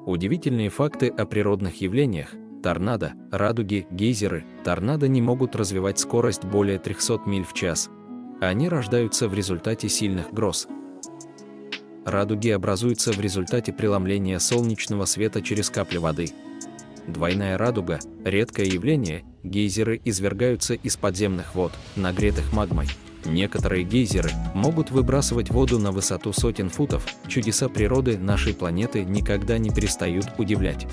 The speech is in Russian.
Удивительные факты о природных явлениях. Торнадо, радуги, гейзеры. Торнадо не могут развивать скорость более 300 миль в час. Они рождаются в результате сильных гроз. Радуги образуются в результате преломления солнечного света через капли воды. Двойная радуга – редкое явление, гейзеры извергаются из подземных вод, нагретых магмой. Некоторые гейзеры могут выбрасывать воду на высоту сотен футов. Чудеса природы нашей планеты никогда не перестают удивлять.